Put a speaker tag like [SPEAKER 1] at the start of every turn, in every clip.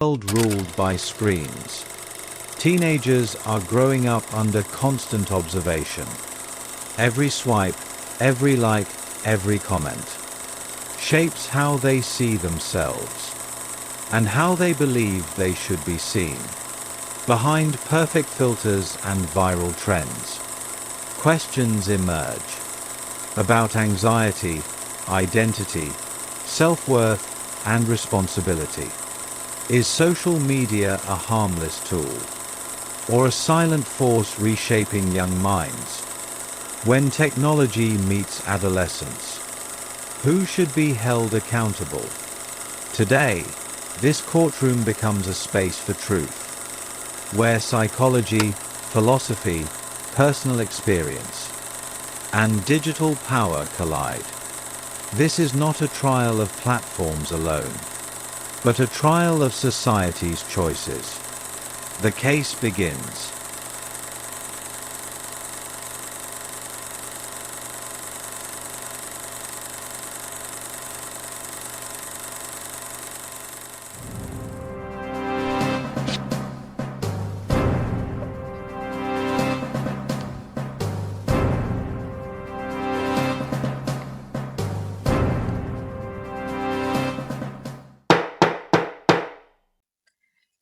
[SPEAKER 1] World ruled by screens. Teenagers are growing up under constant observation. Every swipe, every like, every comment shapes how they see themselves and how they believe they should be seen. Behind perfect filters and viral trends, questions emerge about anxiety, identity, self-worth, and responsibility. Is social media a harmless tool, or a silent force reshaping young minds? When technology meets adolescence, who should be held accountable? Today, this courtroom becomes a space for truth, where psychology, philosophy, personal experience, and digital power collide. This is not a trial of platforms alone, but a trial of society's choices. The case begins.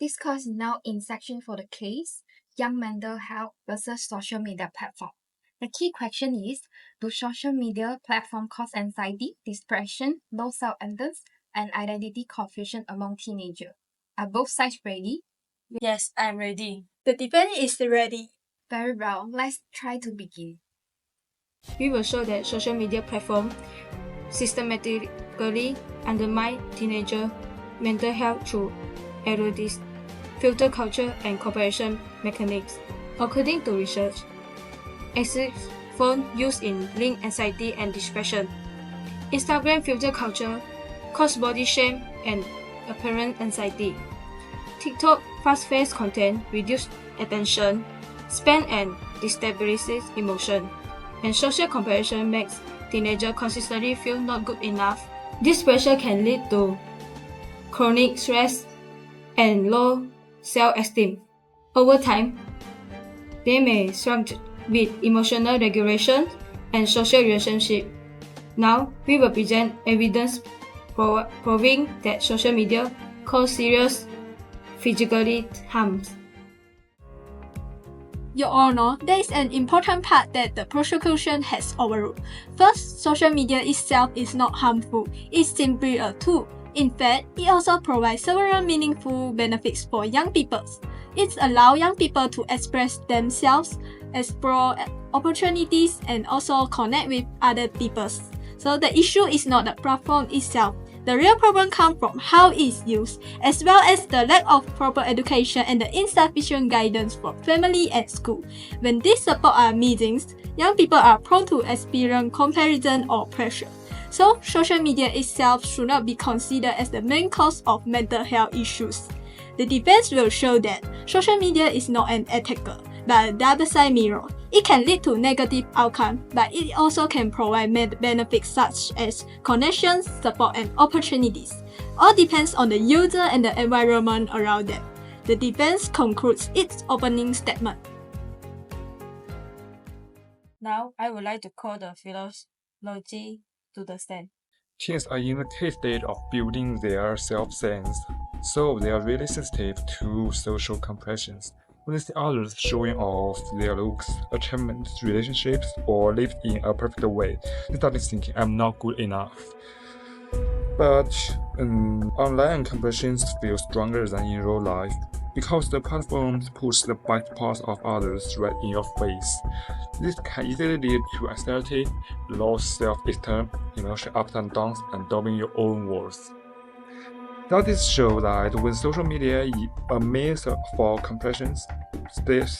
[SPEAKER 2] This course is now in section for the case, Young Mental Health versus Social Media Platform. The key question is, do social media platforms cause anxiety, depression, low self-esteem, and identity confusion among teenagers? Are both sides ready?
[SPEAKER 3] Yes, I'm ready.
[SPEAKER 4] The defense is ready.
[SPEAKER 2] Very well, let's try to begin.
[SPEAKER 3] We will show that social media platforms systematically undermine teenager mental health through erotics, filter culture, and comparison mechanics. According to research, excessive phone use in link anxiety and depression. Instagram filter culture cause body shame and apparent anxiety. TikTok fast-paced content reduce attention span and destabilizes emotion. And social comparison makes teenagers consistently feel not good enough. This pressure can lead to chronic stress and low self-esteem. Over time, they may struggle with emotional regulation and social relationship. Now, we will present evidence proving that social media cause serious physical harms.
[SPEAKER 4] Your Honor, there is an important part that the prosecution has overruled. First, social media itself is not harmful, it's simply a tool. In fact, it also provides several meaningful benefits for young people. It allows young people to express themselves, explore opportunities, and also connect with other people. So the issue is not the platform itself. The real problem comes from how it's used, as well as the lack of proper education and the insufficient guidance from family and school. When these support are missing, young people are prone to experience comparison or pressure. So, social media itself should not be considered as the main cause of mental health issues. The defense will show that social media is not an attacker, but a double-sided mirror. It can lead to negative outcomes, but it also can provide benefits such as connections, support, and opportunities. All depends on the user and the environment around them. The defense concludes its opening statement.
[SPEAKER 3] Now, I would like to call the philology to the stand.
[SPEAKER 5] Teens are in the key stage of building their self-sense, so they are really sensitive to social compressions. When they see others showing off their looks, achievements, relationships, or lived in a perfect way, they start thinking, I'm not good enough. But online compressions feel stronger than in real life, because the platforms push the best parts of others right in your face. This can easily lead to anxiety, low self-esteem, emotional ups and downs, and doubting your own worth. Studies show that when social media is a means for compressions,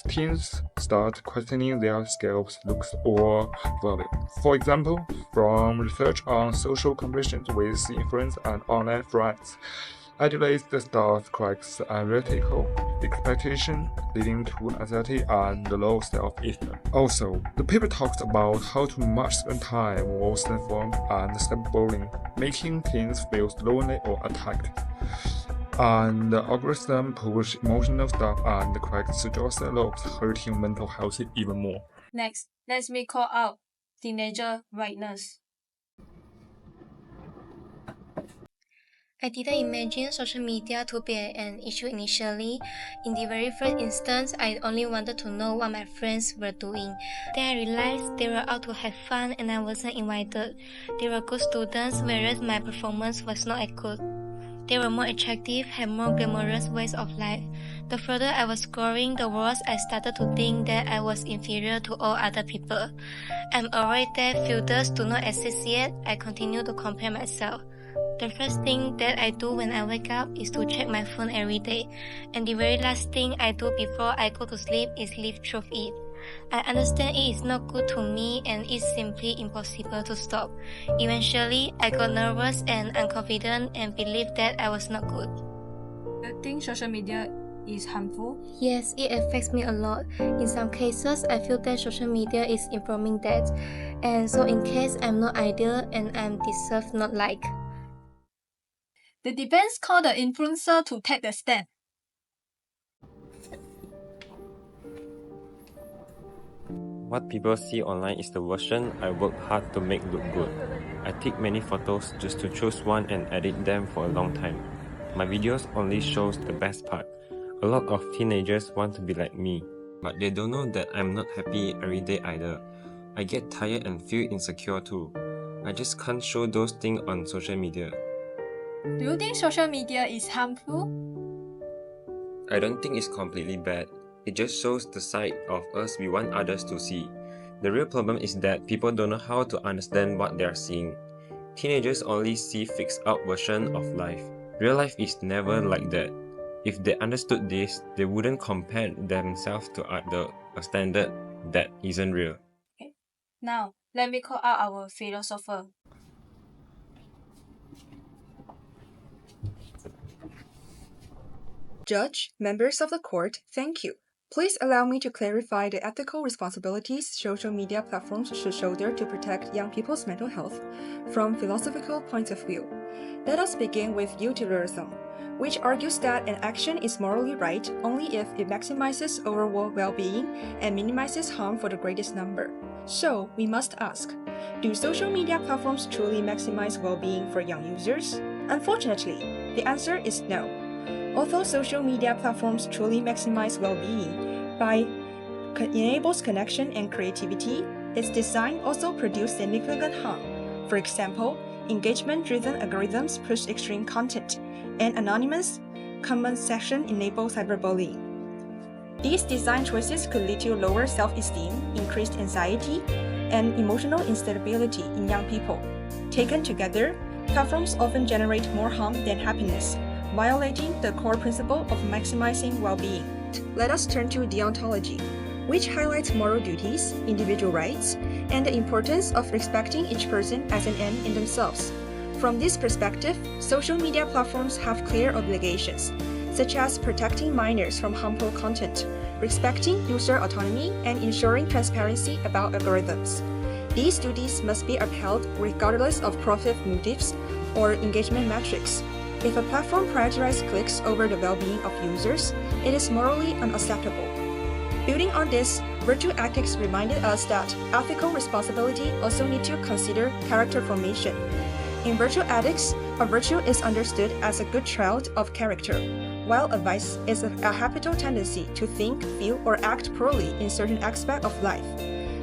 [SPEAKER 5] teens start questioning their skills, looks, or value. For example, from research on social compressions with influence and online friends, adolescents start cracks unrealistic expectation, leading to anxiety and low self-esteem. Also, the paper talks about how too much spend time on smartphone and cyberbullying, making teens feel lonely or attacked. And the algorithm push emotional stuff and corrects social looks, hurting mental health even more.
[SPEAKER 3] Next, let me call out teenager rightness.
[SPEAKER 6] I didn't imagine social media to be an issue initially. In the very first instance, I only wanted to know what my friends were doing. Then I realized they were out to have fun and I wasn't invited. They were good students, whereas my performance was not as good. They were more attractive, had more glamorous ways of life. The further I was scoring, the worse I started to think that I was inferior to all other people. I'm aware that filters do not exist yet. I continue to compare myself. The first thing that I do when I wake up is to check my phone every day, and the very last thing I do before I go to sleep is live through it. I understand it is not good to me and it's simply impossible to stop. Eventually, I got nervous and unconfident and believed that I was not good.
[SPEAKER 3] Do you think social media is harmful?
[SPEAKER 6] Yes, it affects me a lot. In some cases, I feel that social media is informing that, and so in case I'm not ideal and I'm deserved not like.
[SPEAKER 4] The defense called the influencer to take the stand.
[SPEAKER 7] What people see online is the version I work hard to make look good. I take many photos just to choose one and edit them for a long time. My videos only shows the best part. A lot of teenagers want to be like me, but they don't know that I'm not happy every day either. I get tired and feel insecure too. I just can't show those things on social media.
[SPEAKER 4] Do you think social media is harmful?
[SPEAKER 7] I don't think it's completely bad. It just shows the side of us we want others to see. The real problem is that people don't know how to understand what they are seeing. Teenagers only see fixed out version of life. Real life is never like that. If they understood this, they wouldn't compare themselves to a standard that isn't real.
[SPEAKER 3] Okay. Now, let me call out our philosopher.
[SPEAKER 8] Judge, members of the court, thank you. Please allow me to clarify the ethical responsibilities social media platforms should shoulder to protect young people's mental health from philosophical point of view. Let us begin with utilitarianism, which argues that an action is morally right only if it maximizes overall well-being and minimizes harm for the greatest number. So, we must ask, do social media platforms truly maximize well-being for young users? Unfortunately, the answer is no. Although social media platforms truly maximize well-being by enables connection and creativity, its design also produces significant harm. For example, engagement-driven algorithms push extreme content, and anonymous comment section enable cyberbullying. These design choices could lead to lower self-esteem, increased anxiety, and emotional instability in young people. Taken together, platforms often generate more harm than happiness, violating the core principle of maximizing well-being. Let us turn to deontology, which highlights moral duties, individual rights, and the importance of respecting each person as an end in themselves. From this perspective, social media platforms have clear obligations, such as protecting minors from harmful content, respecting user autonomy, and ensuring transparency about algorithms. These duties must be upheld regardless of profit motives or engagement metrics. If a platform prioritizes clicks over the well-being of users, it is morally unacceptable. Building on this, virtue ethics reminded us that ethical responsibility also needs to consider character formation. In virtue ethics, a virtue is understood as a good trait of character, while a vice is a habitual tendency to think, feel, or act poorly in certain aspects of life.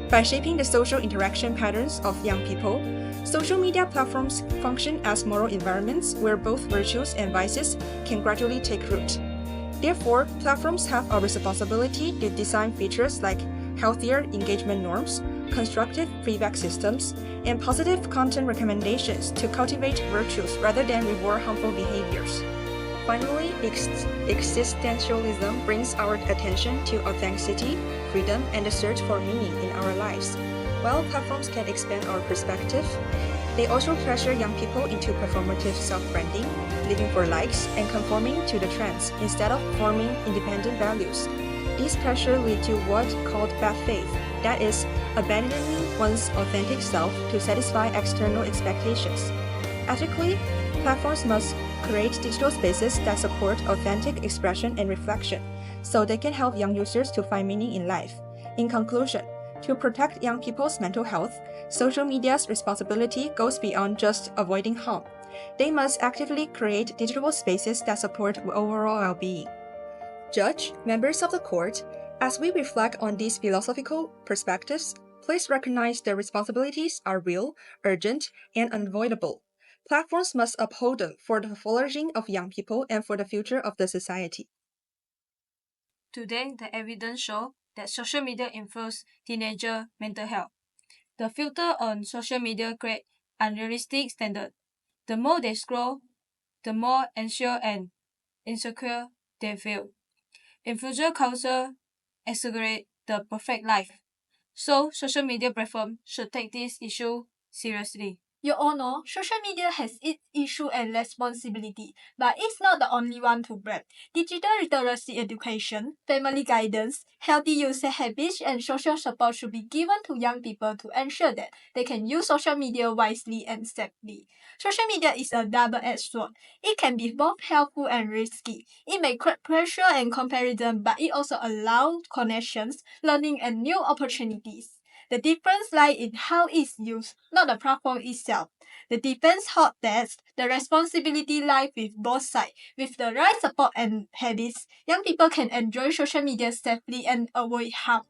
[SPEAKER 8] By shaping the social interaction patterns of young people, social media platforms function as moral environments where both virtues and vices can gradually take root. Therefore, platforms have a responsibility to design features like healthier engagement norms, constructive feedback systems, and positive content recommendations to cultivate virtues rather than reward harmful behaviors. Finally, existentialism brings our attention to authenticity, freedom, and the search for meaning in our lives. While platforms can expand our perspective, they also pressure young people into performative self-branding, living for likes, and conforming to the trends instead of forming independent values. These pressures lead to what's called bad faith, that is, abandoning one's authentic self to satisfy external expectations. Ethically, platforms must create digital spaces that support authentic expression and reflection, so they can help young users to find meaning in life. In conclusion, to protect young people's mental health, social media's responsibility goes beyond just avoiding harm. They must actively create digital spaces that support overall well-being. Judge, members of the court, as we reflect on these philosophical perspectives, please recognize their responsibilities are real, urgent, and unavoidable. Platforms must uphold them for the flourishing of young people and for the future of the society.
[SPEAKER 3] Today, the evidence shows that social media influences teenager mental health. The filter on social media create unrealistic standards. The more they scroll, the more anxious and insecure they feel. Influencer culture exaggerate the perfect life. So, social media platforms should take this issue seriously.
[SPEAKER 4] Your Honor, social media has its issue and responsibility, but it's not the only one to blame. Digital literacy education, family guidance, healthy user habits, and social support should be given to young people to ensure that they can use social media wisely and safely. Social media is a double-edged sword. It can be both helpful and risky. It may create pressure and comparison, but it also allows connections, learning, and new opportunities. The difference lies in how it's used, not the platform itself. The defense hot test, the responsibility lies with both sides. With the right support and habits, young people can enjoy social media safely and avoid harm.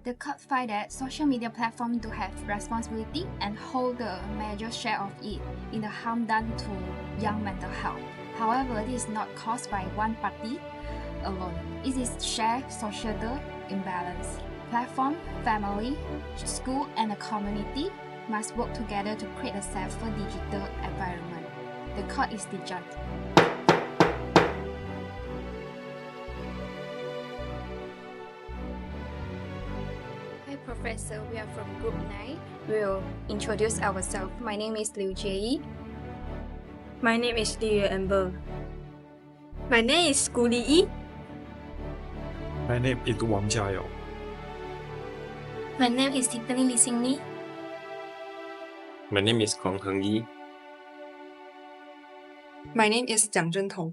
[SPEAKER 2] The court find that social media platforms do have responsibility and hold the major share of it in the harm done to young mental health. However, this is not caused by one party alone. It is shared societal imbalance. Platform, family, school, and the community must work together to create a safer digital environment. The court is the judge. Hi Professor, we are from Group 9. We will introduce ourselves. My name is Liu Jie.
[SPEAKER 3] My name is Liu Amber.
[SPEAKER 4] My name is Gu Li.
[SPEAKER 5] My name is Wang Jiayao.
[SPEAKER 6] My name is Tiffany Lee Sing Ni.
[SPEAKER 7] My name is Kong Heng Yi.
[SPEAKER 8] My name is Jiang Zhentong.